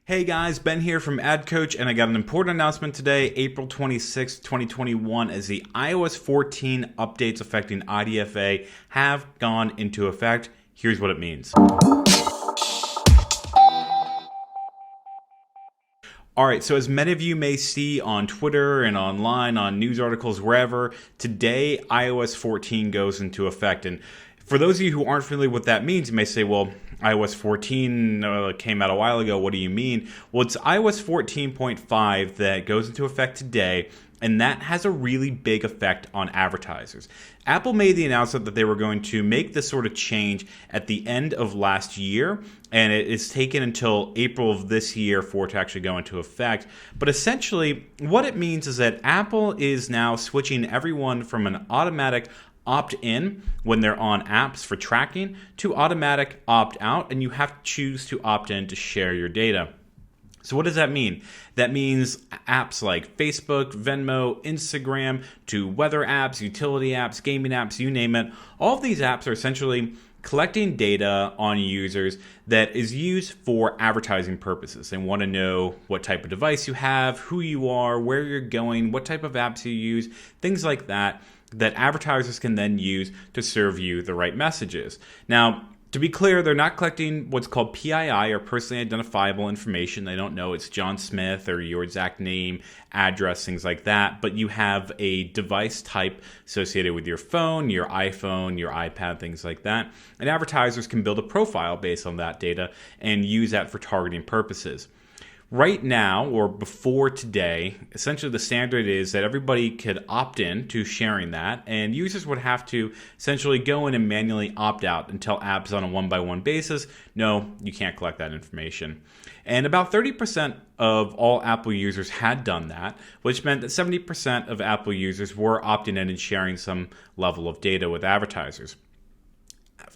Hey guys, Ben here from AdCoach, and I got an important announcement today, April 26, 2021, as the iOS 14 updates affecting IDFA have gone into effect. Here's what it means. Alright, so as many of you may see on Twitter and online, on news articles, wherever, today iOS 14 goes into effect. And for those of you who aren't familiar with what that means, you may say, well, iOS 14 came out a while ago, what do you mean? Well, it's iOS 14.5 that goes into effect today, and that has a really big effect on advertisers. Apple made the announcement that they were going to make this sort of change at the end of last year, and it is taken until April of this year for it to actually go into effect. But essentially, what it means is that Apple is now switching everyone from an automatic opt-in when they're on apps for tracking to automatic opt-out, and you have to choose to opt-in to share your data. So what does that mean? That means apps like Facebook, Venmo, Instagram, to weather apps, utility apps, gaming apps, you name it. All of these apps are essentially collecting data on users that is used for advertising purposes. They want to know what type of device you have, who you are, where you're going, what type of apps you use, things like that advertisers can then use to serve you the right messages. Now, to be clear, they're not collecting what's called PII, or personally identifiable information. They don't know it's John Smith or your exact name, address, things like that. But you have a device type associated with your phone, your iPhone, your iPad, things like that. And advertisers can build a profile based on that data and use that for targeting purposes. Right now, or before today, essentially the standard is that everybody could opt in to sharing that, and users would have to essentially go in and manually opt out and tell apps on a one-by-one basis, no, you can't collect that information. And about 30% of all Apple users had done that, which meant that 70% of Apple users were opting in and sharing some level of data with advertisers.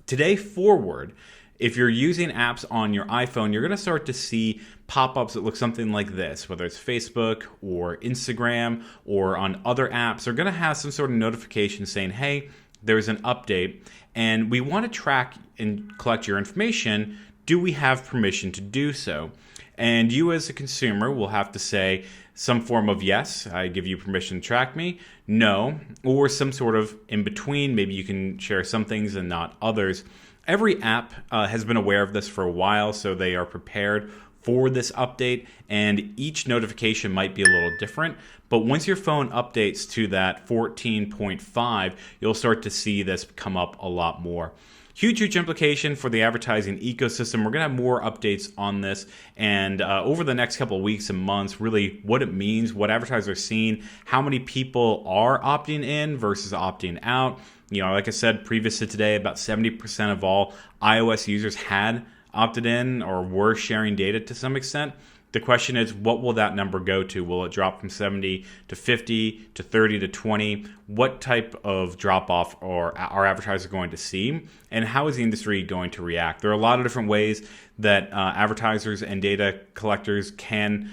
Today forward, if you're using apps on your iPhone, you're going to start to see pop-ups that look something like this, whether it's Facebook or Instagram or on other apps. They're going to have some sort of notification saying, hey, there's an update, and we want to track and collect your information. Do we have permission to do so? And you as a consumer will have to say some form of yes, I give you permission to track me, no, or some sort of in between. Maybe you can share some things and not others. Every app has been aware of this for a while, so they are prepared for this update, and each notification might be a little different. But once your phone updates to that 14.5, you'll start to see this come up a lot more. Huge implication for the advertising ecosystem. We're going to have more updates on this, and over the next couple of weeks and months, really what it means, what advertisers are seeing, how many people are opting in versus opting out. You know, like I said, previous to today, about 70% of all iOS users had opted in or were sharing data to some extent. The question is, what will that number go to? Will it drop from 70 to 50 to 30 to 20? What type of drop-off are advertisers going to see? And how is the industry going to react? There are a lot of different ways that advertisers and data collectors can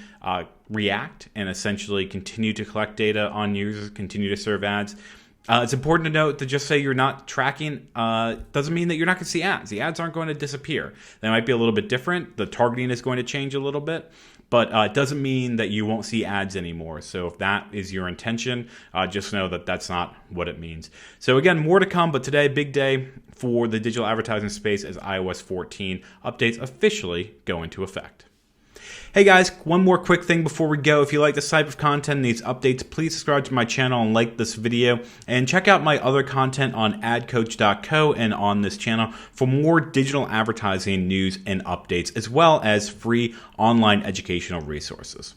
react and essentially continue to collect data on users, continue to serve ads. It's important to note that just say you're not tracking doesn't mean that you're not going to see ads. The ads aren't going to disappear. They might be a little bit different. The targeting is going to change a little bit, but it doesn't mean that you won't see ads anymore. So if that is your intention, just know that that's not what it means. So again, more to come, but today, big day for the digital advertising space as iOS 14 updates officially go into effect. Hey guys, one more quick thing before we go. If you like this type of content and these updates, please subscribe to my channel and like this video. And check out my other content on adcoach.co and on this channel for more digital advertising news and updates, as well as free online educational resources.